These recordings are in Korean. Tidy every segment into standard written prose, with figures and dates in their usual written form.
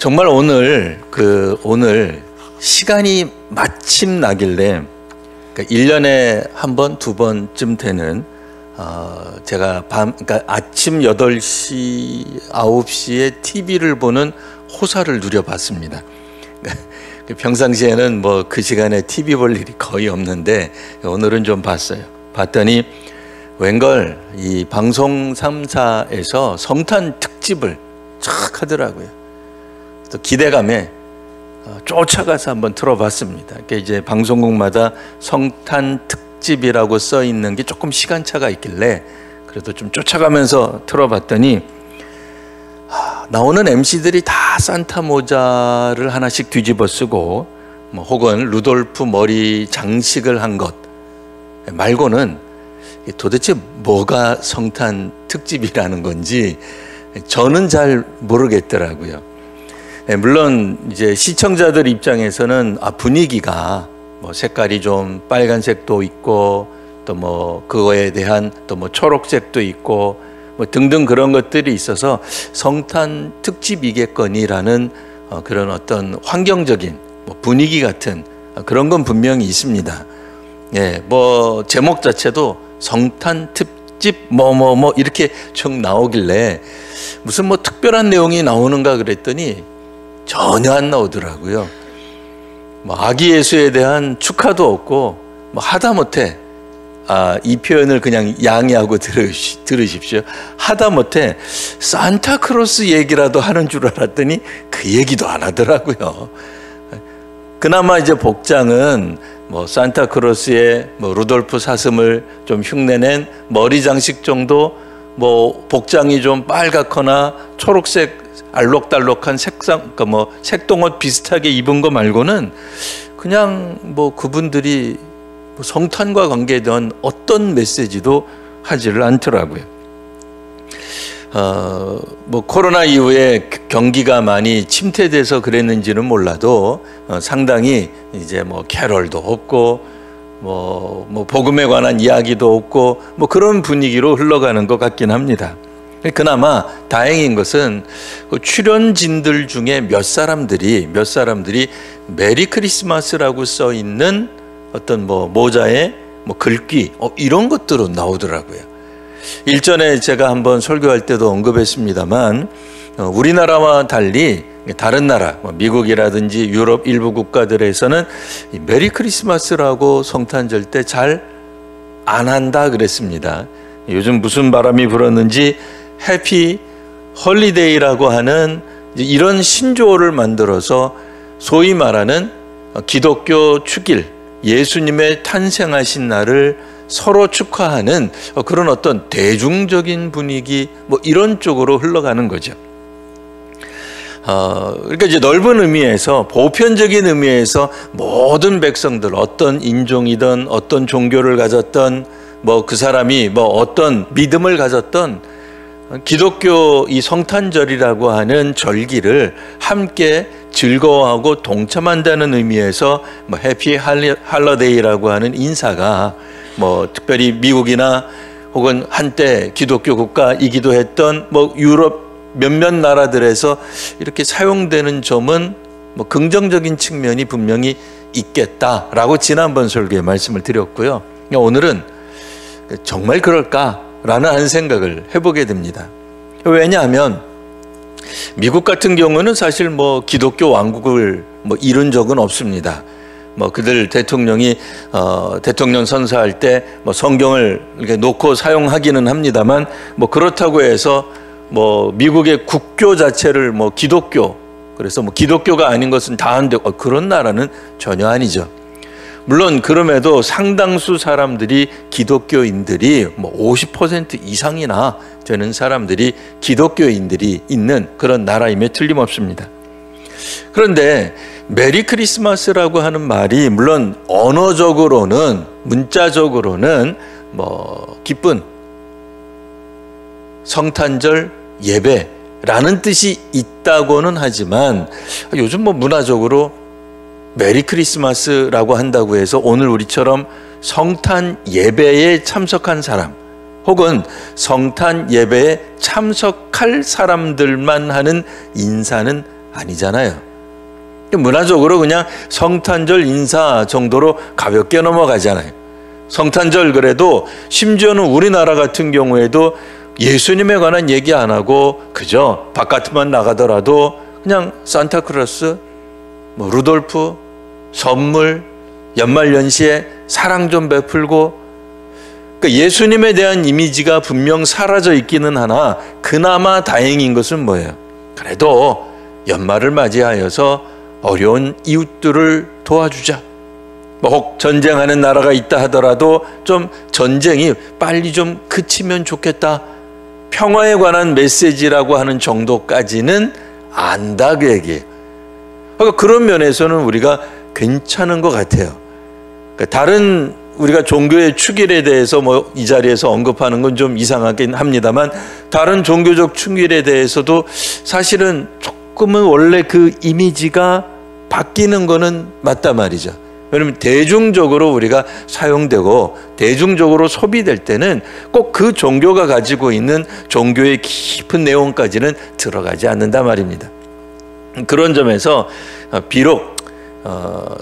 정말 오늘 시간이 마침 나길래, 그러니까 1년에 한 번, 두 번쯤 되는 제가 그러니까 아침 8시, 9시에 TV를 보는 호사를 누려봤습니다. 평상시에는 뭐 그 시간에 TV 볼 일이 거의 없는데 오늘은 좀 봤어요. 봤더니 웬걸 이 방송 3사에서 성탄 특집을 쫙 하더라고요. 또 기대감에 쫓아가서 한번 틀어봤습니다. 그러니까 이제 방송국마다 성탄 특집이라고 써 있는 게 조금 시간차가 있길래 그래도 좀 쫓아가면서 틀어봤더니 나오는 MC들이 다 산타 모자를 하나씩 뒤집어 쓰고 뭐 혹은 루돌프 머리 장식을 한 것 말고는 도대체 뭐가 성탄 특집이라는 건지 저는 잘 모르겠더라고요. 물론 이제 시청자들 입장에서는 분위기가 뭐 색깔이 좀 빨간색도 있고 또 뭐 그거에 대한 또 뭐 초록색도 있고 뭐 등등 그런 것들이 있어서 성탄 특집이겠거니라는 그런 어떤 환경적인 뭐 분위기 같은 그런 건 분명히 있습니다. 예, 뭐 제목 자체도 성탄 특집 뭐 이렇게 쭉 나오길래 무슨 뭐 특별한 내용이 나오는가 그랬더니 전혀 안 나오더라고요. 뭐 아기 예수에 대한 축하도 없고 뭐 하다못해 이 표현을 그냥 양해하고 들으십시오. 하다못해 산타크로스 얘기라도 하는 줄 알았더니 그 얘기도 안 하더라고요. 그나마 이제 복장은 뭐 산타크로스의 뭐 루돌프 사슴을 좀 흉내낸 머리 장식 정도, 뭐 복장이 좀 빨갛거나 초록색 알록달록한 색상, 그러니까 뭐 색동옷 비슷하게 입은 거 말고는 그냥 뭐 그분들이 성탄과 관계된 어떤 메시지도 하지를 않더라고요. 뭐 코로나 이후에 경기가 많이 침체돼서 그랬는지는 몰라도 상당히 이제 뭐 캐럴도 없고 뭐 복음에 관한 이야기도 없고 뭐 그런 분위기로 흘러가는 것 같긴 합니다. 그나마 다행인 것은 그 출연진들 중에 몇 사람들이 메리 크리스마스라고 써 있는 어떤 뭐 모자에 뭐 글귀 이런 것들은 나오더라고요. 일전에 제가 한번 설교할 때도 언급했습니다만 우리나라와 달리 다른 나라 미국이라든지 유럽 일부 국가들에서는 메리 크리스마스라고 성탄절 때 잘 안 한다 그랬습니다. 요즘 무슨 바람이 불었는지 해피 홀리데이라고 하는 이런 신조어를 만들어서 소위 말하는 기독교 축일 예수님의 탄생하신 날을 서로 축하하는 그런 어떤 대중적인 분위기 뭐 이런 쪽으로 흘러가는 거죠. 그러니까 이제 넓은 의미에서 보편적인 의미에서 모든 백성들 어떤 인종이든 어떤 종교를 가졌던 뭐 그 사람이 뭐 어떤 믿음을 가졌던 기독교 이 성탄절이라고 하는 절기를 함께 즐거워하고 동참한다는 의미에서 뭐 해피 할러데이라고 하는 인사가 뭐 특별히 미국이나 혹은 한때 기독교 국가이기도 했던 뭐 유럽 몇몇 나라들에서 이렇게 사용되는 점은 뭐 긍정적인 측면이 분명히 있겠다라고 지난번 설교에 말씀을 드렸고요. 오늘은 정말 그럴까라는 한 생각을 해보게 됩니다. 왜냐하면 미국 같은 경우는 사실 뭐 기독교 왕국을 뭐 이룬 적은 없습니다. 뭐 그들 대통령이 대통령 선사할 때 뭐 성경을 이렇게 놓고 사용하기는 합니다만 뭐 그렇다고 해서 뭐 미국의 국교 자체를 뭐 기독교, 그래서 뭐 기독교가 아닌 것은 다 안 되고 그런 나라는 전혀 아니죠. 물론 그럼에도 상당수 사람들이 기독교인들이 뭐 50% 이상이나 되는 사람들이 기독교인들이 있는 그런 나라임에 틀림없습니다. 그런데 메리 크리스마스라고 하는 말이 물론 언어적으로는 문자적으로는 뭐 기쁜 성탄절 예배라는 뜻이 있다고는 하지만 요즘 뭐 문화적으로 메리 크리스마스라고 한다고 해서 오늘 우리처럼 성탄 예배에 참석한 사람 혹은 성탄 예배에 참석할 사람들만 하는 인사는 아니잖아요. 문화적으로 그냥 성탄절 인사 정도로 가볍게 넘어가잖아요. 성탄절 그래도 심지어는 우리나라 같은 경우에도 예수님에 관한 얘기 안 하고 그저 바깥만 나가더라도 그냥 산타크로스, 루돌프, 선물, 연말연시에 사랑 좀 베풀고, 그러니까 예수님에 대한 이미지가 분명 사라져 있기는 하나 그나마 다행인 것은 뭐예요? 그래도 연말을 맞이하여서 어려운 이웃들을 도와주자. 혹 전쟁하는 나라가 있다 하더라도 좀 전쟁이 빨리 좀 그치면 좋겠다. 평화에 관한 메시지라고 하는 정도까지는 안다 그 얘기예요. 그러니까 그런 면에서는 우리가 괜찮은 것 같아요. 그러니까 다른 우리가 종교의 축일에 대해서 이 자리에서 언급하는 건 좀 이상하긴 합니다만 다른 종교적 축일에 대해서도 사실은 조금은 원래 그 이미지가 바뀌는 거는 맞다 말이죠. 왜냐하면 대중적으로 우리가 사용되고 대중적으로 소비될 때는 꼭 그 종교가 가지고 있는 종교의 깊은 내용까지는 들어가지 않는다 말입니다. 그런 점에서 비록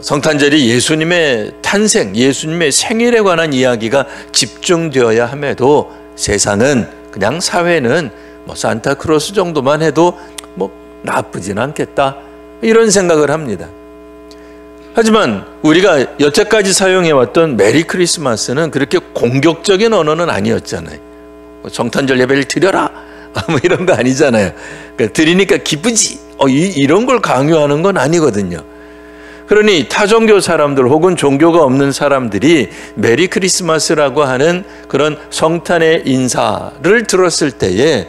성탄절이 예수님의 탄생, 예수님의 생일에 관한 이야기가 집중되어야 함에도 세상은 그냥 사회는 산타크로스 정도만 해도 나쁘진 않겠다 이런 생각을 합니다. 하지만 우리가 여태까지 사용해왔던 메리 크리스마스는 그렇게 공격적인 언어는 아니었잖아요. 성탄절 예배를 드려라 이런 거 아니잖아요. 그러니까 드리니까 기쁘지 이런 걸 강요하는 건 아니거든요. 그러니 타종교 사람들 혹은 종교가 없는 사람들이 메리 크리스마스라고 하는 그런 성탄의 인사를 들었을 때에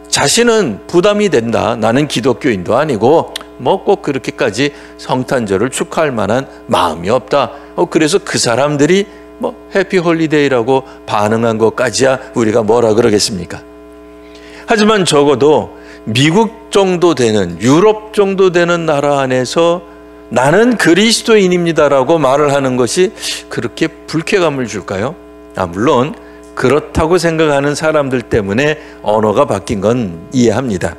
자신은 부담이 된다. 나는 기독교인도 아니고 꼭 그렇게까지 성탄절을 축하할 만한 마음이 없다. 그래서 그 사람들이 해피 홀리데이라고 반응한 것까지야 우리가 뭐라 그러겠습니까? 하지만 적어도 미국 정도 되는, 유럽 정도 되는 나라 안에서 나는 그리스도인입니다라고 말을 하는 것이 그렇게 불쾌감을 줄까요? 물론 그렇다고 생각하는 사람들 때문에 언어가 바뀐 건 이해합니다.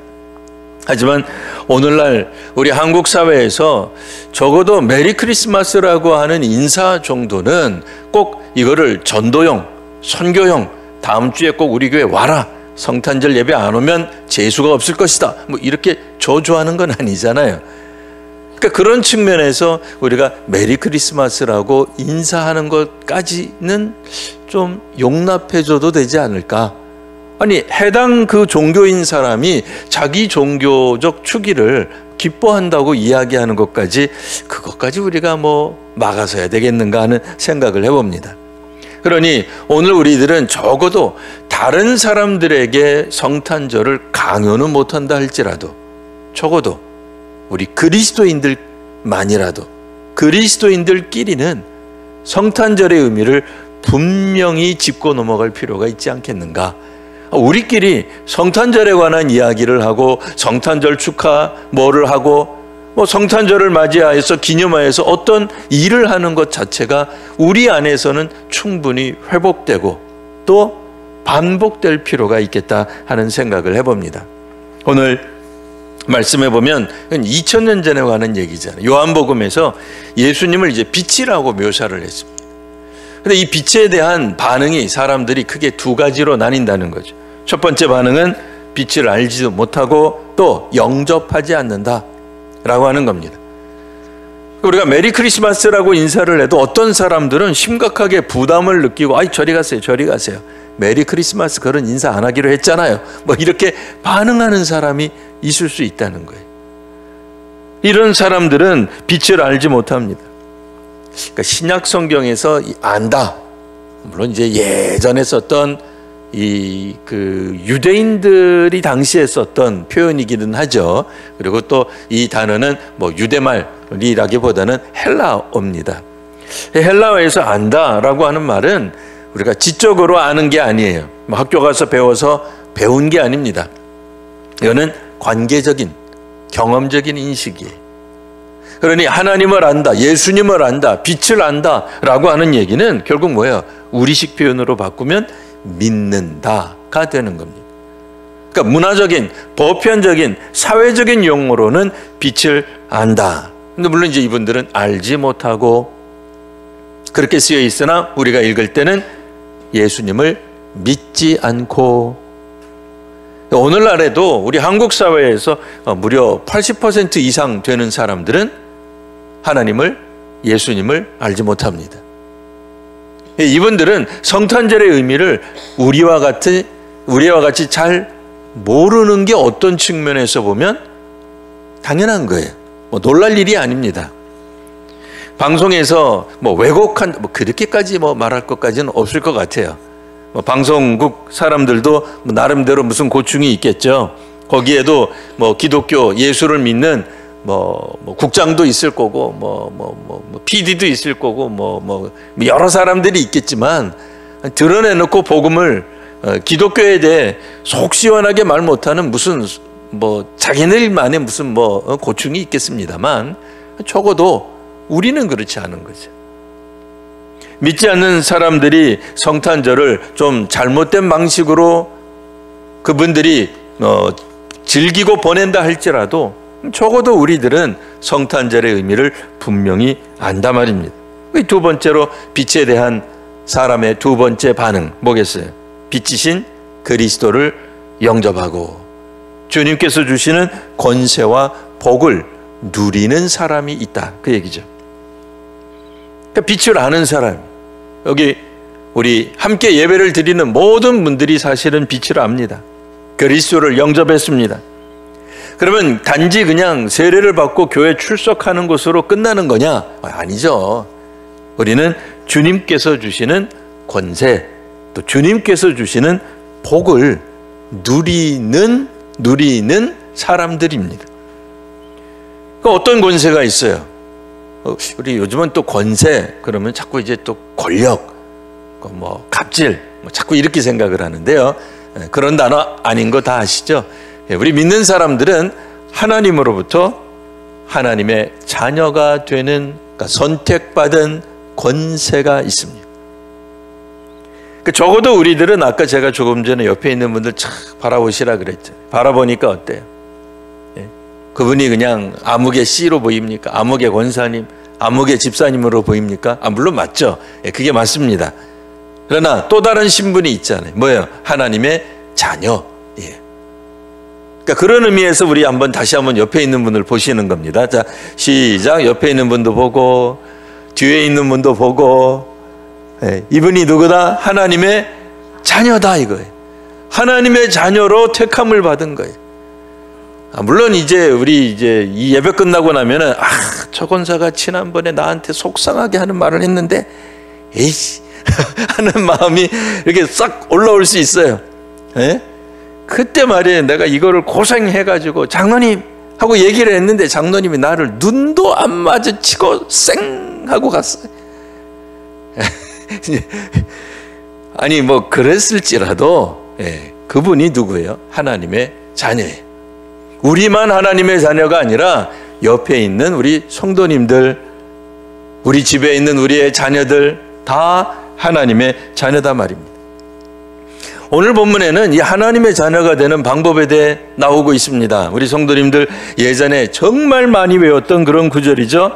하지만 오늘날 우리 한국 사회에서 적어도 메리 크리스마스라고 하는 인사 정도는 꼭 이거를 전도용, 선교용, 다음 주에 꼭 우리 교회 와라, 성탄절 예배 안 오면 재수가 없을 것이다, 이렇게 저주하는 건 아니잖아요. 그러니까 그런 측면에서 우리가 메리 크리스마스라고 인사하는 것까지는 좀 용납해줘도 되지 않을까? 아니, 해당 그 종교인 사람이 자기 종교적 축일을 기뻐한다고 이야기하는 그것까지 우리가 막아서야 되겠는가 하는 생각을 해봅니다. 그러니 오늘 우리들은 적어도 다른 사람들에게 성탄절을 강요는 못한다 할지라도 적어도 우리 그리스도인들만이라도 그리스도인들끼리는 성탄절의 의미를 분명히 짚고 넘어갈 필요가 있지 않겠는가? 우리끼리 성탄절에 관한 이야기를 하고 성탄절 축하 뭐를 하고 성탄절을 맞이하여서 기념하여서 어떤 일을 하는 것 자체가 우리 안에서는 충분히 회복되고 또 반복될 필요가 있겠다 하는 생각을 해봅니다. 오늘 말씀해 보면 2000년 전에 관한 얘기잖아요. 요한복음에서 예수님을 이제 빛이라고 묘사를 했습니다. 근데 이 빛에 대한 반응이 사람들이 크게 두 가지로 나뉜다는 거죠. 첫 번째 반응은 빛을 알지도 못하고 또 영접하지 않는다 라고 하는 겁니다. 우리가 메리 크리스마스라고 인사를 해도 어떤 사람들은 심각하게 부담을 느끼고 저리 가세요, 저리 가세요. 메리 크리스마스 그런 인사 안 하기로 했잖아요. 이렇게 반응하는 사람이 있을 수 있다는 거예요. 이런 사람들은 빛을 알지 못합니다. 그러니까 신약 성경에서 안다, 물론 이제 예전에 썼던 유대인들이 당시에 썼던 표현이기는 하죠. 그리고 또 이 단어는 유대말이라기보다는 헬라어입니다. 헬라어에서 안다라고 하는 말은 우리가 지적으로 아는 게 아니에요. 학교 가서 배워서 배운 게 아닙니다. 이거는 관계적인, 경험적인 인식이에요. 그러니 하나님을 안다, 예수님을 안다, 빛을 안다라고 하는 얘기는 결국 뭐예요? 우리식 표현으로 바꾸면 믿는다가 되는 겁니다. 그러니까 문화적인, 보편적인, 사회적인 용어로는 빛을 안다. 근데 물론 이제 이분들은 알지 못하고 그렇게 쓰여 있으나 우리가 읽을 때는 예수님을 믿지 않고, 오늘날에도 우리 한국 사회에서 무려 80% 이상 되는 사람들은 하나님을, 예수님을 알지 못합니다. 이분들은 성탄절의 의미를 우리와 같이 잘 모르는 게 어떤 측면에서 보면 당연한 거예요. 뭐 놀랄 일이 아닙니다. 방송에서 뭐 왜곡한, 뭐 그렇게까지 뭐 말할 것까지는 없을 것 같아요. 뭐 방송국 사람들도 뭐 나름대로 무슨 고충이 있겠죠. 거기에도 뭐 기독교 예수를 믿는 뭐 국장도 있을 거고 뭐 PD도 있을 거고 뭐 여러 사람들이 있겠지만, 드러내놓고 복음을, 기독교에 대해 속 시원하게 말 못하는 무슨 뭐 자기네들만의 무슨 뭐 고충이 있겠습니다만, 적어도 우리는 그렇지 않은 거죠. 믿지 않는 사람들이 성탄절을 좀 잘못된 방식으로 그분들이 즐기고 보낸다 할지라도 적어도 우리들은 성탄절의 의미를 분명히 안다 말입니다. 두 번째로 빛에 대한 사람의 두 번째 반응 뭐겠어요? 빛이신 그리스도를 영접하고 주님께서 주시는 권세와 복을 누리는 사람이 있다, 그 얘기죠. 그러니까 빛을 아는 사람, 여기 우리 함께 예배를 드리는 모든 분들이 사실은 빛을 압니다. 그리스도를 영접했습니다. 그러면 단지 그냥 세례를 받고 교회 출석하는 것으로 끝나는 거냐? 아니죠. 우리는 주님께서 주시는 권세, 또 주님께서 주시는 복을 누리는 사람들입니다. 어떤 권세가 있어요? 우리 요즘은 또 권세 그러면 자꾸 이제 또 권력, 뭐 갑질, 뭐 자꾸 이렇게 생각을 하는데요. 그런 단어 아닌 거 다 아시죠? 우리 믿는 사람들은 하나님으로부터 하나님의 자녀가 되는, 그러니까 선택받은 권세가 있습니다. 적어도 우리들은 아까 제가 조금 전에 옆에 있는 분들 참 바라보시라 그랬죠. 바라보니까 어때요? 그분이 그냥 아무개 씨로 보입니까? 아무개 권사님, 아무개 집사님으로 보입니까? 물론 맞죠. 그게 맞습니다. 그러나 또 다른 신분이 있잖아요. 뭐예요? 하나님의 자녀. 그러니까 그런 의미에서 우리 다시 한번 옆에 있는 분을 보시는 겁니다. 자, 시작. 옆에 있는 분도 보고 뒤에 있는 분도 보고, 이분이 누구다? 하나님의 자녀다 이거예요. 하나님의 자녀로 택함을 받은 거예요. 물론 우리 이 예배 끝나고 나면은 저 권사가 지난번에 나한테 속상하게 하는 말을 했는데 에이씨 하는 마음이 이렇게 싹 올라올 수 있어요. 그때 말이에요, 내가 이거를 고생해가지고 장로님 하고 얘기를 했는데 장로님이 나를 눈도 안 마주치고 쌩 하고 갔어요. 아니 뭐 그랬을지라도 그분이 누구예요? 하나님의 자녀예요. 우리만 하나님의 자녀가 아니라 옆에 있는 우리 성도님들, 우리 집에 있는 우리의 자녀들 다 하나님의 자녀다 말입니다. 오늘 본문에는 이 하나님의 자녀가 되는 방법에 대해 나오고 있습니다. 우리 성도님들 예전에 정말 많이 외웠던 그런 구절이죠.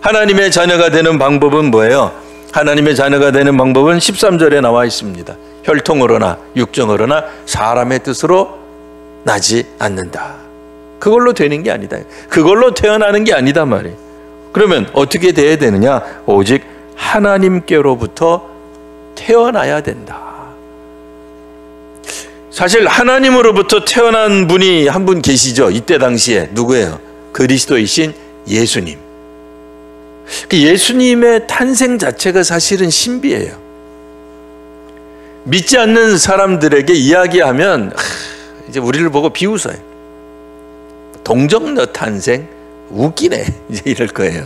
하나님의 자녀가 되는 방법은 뭐예요? 하나님의 자녀가 되는 방법은 13절에 나와 있습니다. 혈통으로나 육정으로나 사람의 뜻으로 나지 않는다. 그걸로 되는 게 아니다. 그걸로 태어나는 게 아니다 말이에요. 그러면 어떻게 돼야 되느냐? 오직 하나님께로부터 태어나야 된다. 사실 하나님으로부터 태어난 분이 한 분 계시죠. 이때 당시에 누구예요? 그리스도이신 예수님. 예수님의 탄생 자체가 사실은 신비예요. 믿지 않는 사람들에게 이야기하면 이제 우리를 보고 비웃어요. 동정녀 탄생 웃기네 이제 이럴 거예요.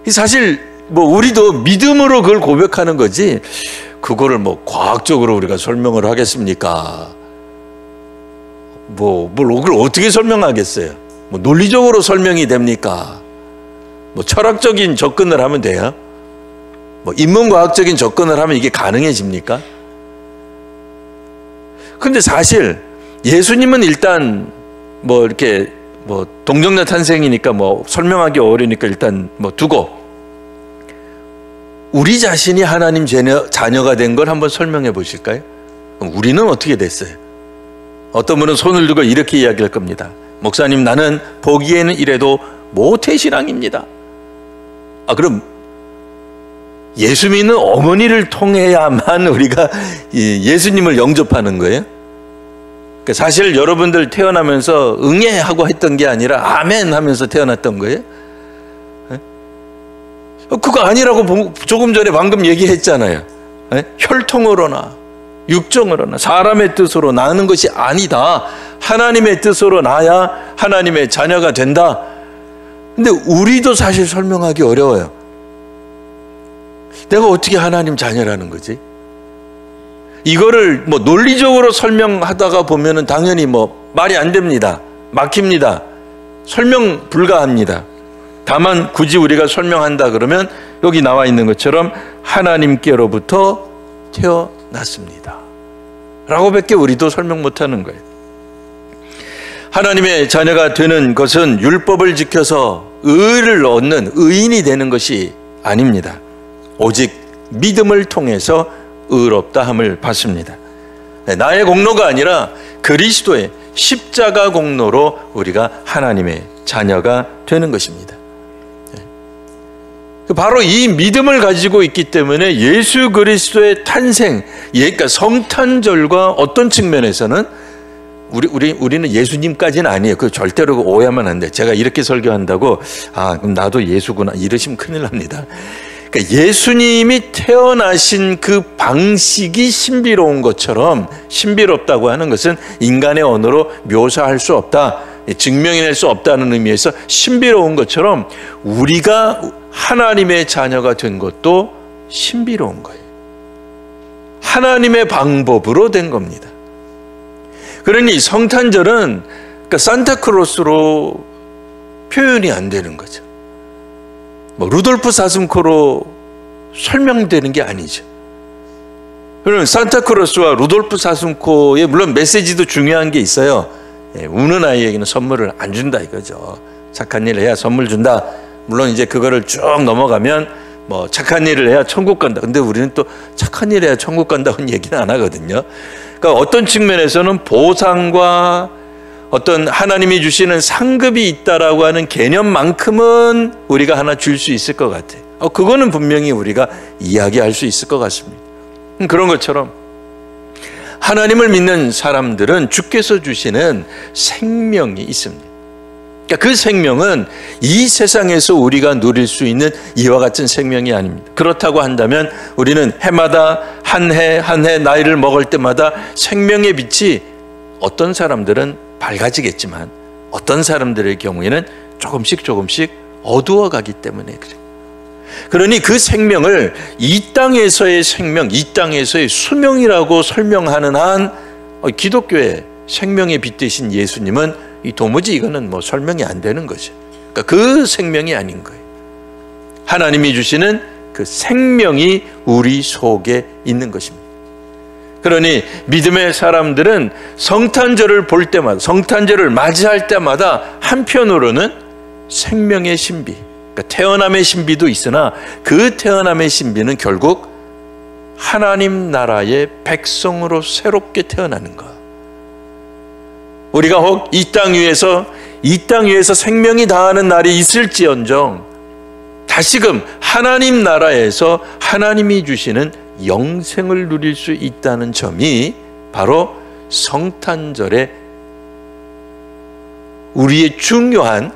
사실 뭐 우리도 믿음으로 그걸 고백하는 거지 그거를 뭐 과학적으로 우리가 설명을 하겠습니까? 뭘 그걸 어떻게 설명하겠어요? 뭐 논리적으로 설명이 됩니까? 뭐 철학적인 접근을 하면 돼요? 뭐 인문과학적인 접근을 하면 이게 가능해집니까? 근데 사실 예수님은 일단 뭐 이렇게 뭐 동정녀 탄생이니까 뭐 설명하기 어려우니까 일단 뭐 두고, 우리 자신이 하나님 자녀가 된 걸 한번 설명해 보실까요? 그럼 우리는 어떻게 됐어요? 어떤 분은 손을 들고 이렇게 이야기할 겁니다. 목사님, 나는 보기에는 이래도 모태신앙입니다. 그럼 예수 믿는 어머니를 통해야만 우리가 예수님을 영접하는 거예요? 사실 여러분들 태어나면서 응애 하고 했던 게 아니라 아멘 하면서 태어났던 거예요? 그거 아니라고 조금 전에 방금 얘기했잖아요. 혈통으로나 육정으로나 사람의 뜻으로 나는 것이 아니다. 하나님의 뜻으로 나야 하나님의 자녀가 된다. 근데 우리도 사실 설명하기 어려워요. 내가 어떻게 하나님 자녀라는 거지? 이거를 뭐 논리적으로 설명하다가 보면은 당연히 뭐 말이 안 됩니다. 막힙니다. 설명 불가합니다. 다만 굳이 우리가 설명한다 그러면 여기 나와 있는 것처럼 하나님께로부터 태어났습니다 라고 밖에 우리도 설명 못하는 거예요. 하나님의 자녀가 되는 것은 율법을 지켜서 의를 얻는 의인이 되는 것이 아닙니다. 오직 믿음을 통해서 의롭다 함을 받습니다. 나의 공로가 아니라 그리스도의 십자가 공로로 우리가 하나님의 자녀가 되는 것입니다. 바로 이 믿음을 가지고 있기 때문에 예수 그리스도의 탄생, 그러니까 성탄절과 어떤 측면에서는 우리는 예수님까지는 아니에요. 그 절대로 오해하면 안 돼. 제가 이렇게 설교한다고 그럼 나도 예수구나 이러시면 큰일 납니다. 그러니까 예수님이 태어나신 그 방식이 신비로운 것처럼, 신비롭다고 하는 것은 인간의 언어로 묘사할 수 없다, 증명해낼 수 없다는 의미에서 신비로운 것처럼 우리가 하나님의 자녀가 된 것도 신비로운 거예요. 하나님의 방법으로 된 겁니다. 그러니 성탄절은 그러니까 산타크로스로 표현이 안 되는 거죠. 뭐 루돌프 사슴코로 설명되는 게 아니죠. 그러면 산타크로스와 루돌프 사슴코의 물론 메시지도 중요한 게 있어요. 우는 아이에게는 선물을 안 준다 이거죠. 착한 일을 해야 선물 준다. 물론 이제 그거를 쭉 넘어가면 뭐 착한 일을 해야 천국 간다. 근데 우리는 또 착한 일을 해야 천국 간다고는 얘기는 안 하거든요. 그러니까 어떤 측면에서는 보상과 어떤 하나님이 주시는 상급이 있다라고 하는 개념만큼은 우리가 하나 줄 수 있을 것 같아요. 그거는 분명히 우리가 이야기할 수 있을 것 같습니다. 그런 것처럼 하나님을 믿는 사람들은 주께서 주시는 생명이 있습니다. 그러니까 그 생명은 이 세상에서 우리가 누릴 수 있는 이와 같은 생명이 아닙니다. 그렇다고 한다면 우리는 해마다 한 해 한 해 나이를 먹을 때마다 생명의 빛이 어떤 사람들은 밝아지겠지만 어떤 사람들의 경우에는 조금씩 어두워가기 때문에 그래요. 그러니 그 생명을 이 땅에서의 생명, 이 땅에서의 수명이라고 설명하는 한 기독교의 생명의 빛 되신 예수님은 도무지 이거는 뭐 설명이 안 되는 거죠. 그러니까 그 생명이 아닌 거예요. 하나님이 주시는 그 생명이 우리 속에 있는 것입니다. 그러니 믿음의 사람들은 성탄절을 볼 때마다, 성탄절을 맞이할 때마다 한편으로는 생명의 신비, 그러니까 태어남의 신비도 있으나 그 태어남의 신비는 결국 하나님 나라의 백성으로 새롭게 태어나는 것. 우리가 혹 이 땅 위에서 생명이 다하는 날이 있을지언정 다시금 하나님 나라에서 하나님이 주시는 영생을 누릴 수 있다는 점이 바로 성탄절의 우리의 중요한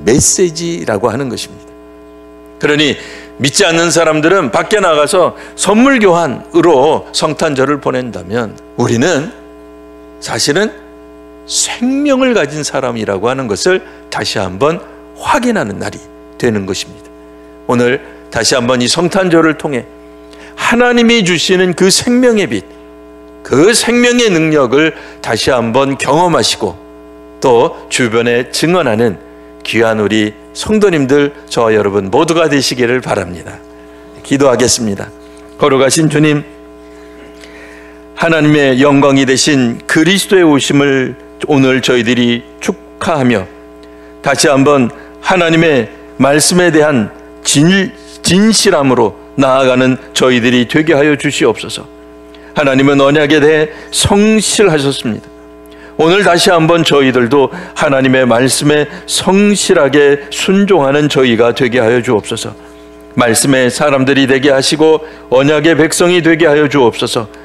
메시지라고 하는 것입니다. 그러니 믿지 않는 사람들은 밖에 나가서 선물 교환으로 성탄절을 보낸다면 우리는 사실은 생명을 가진 사람이라고 하는 것을 다시 한번 확인하는 날이 되는 것입니다. 오늘 다시 한번 이 성탄절을 통해 하나님이 주시는 그 생명의 빛, 그 생명의 능력을 다시 한번 경험하시고 또 주변에 증언하는 귀한 우리 성도님들, 저와 여러분 모두가 되시기를 바랍니다. 기도하겠습니다. 거룩하신 주님, 하나님의 영광이 되신 그리스도의 오심을 오늘 저희들이 축하하며 다시 한번 하나님의 말씀에 대한 진실함으로 나아가는 저희들이 되게 하여 주시옵소서. 하나님은 언약에 대해 성실하셨습니다. 오늘 다시 한번 저희들도 하나님의 말씀에 성실하게 순종하는 저희가 되게 하여 주옵소서. 말씀의 사람들이 되게 하시고 언약의 백성이 되게 하여 주옵소서.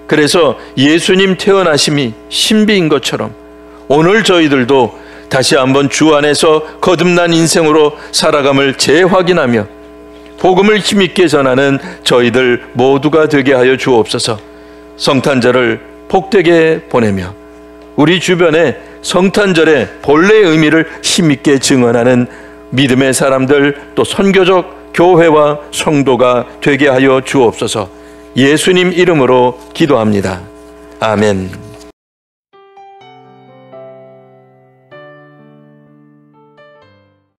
그래서 예수님 태어나심이 신비인 것처럼 오늘 저희들도 다시 한번 주 안에서 거듭난 인생으로 살아감을 재확인하며 복음을 힘있게 전하는 저희들 모두가 되게 하여 주옵소서. 성탄절을 복되게 보내며 우리 주변에 성탄절의 본래의 의미를 힘있게 증언하는 믿음의 사람들, 또 선교적 교회와 성도가 되게 하여 주옵소서. 예수님 이름으로 기도합니다. 아멘.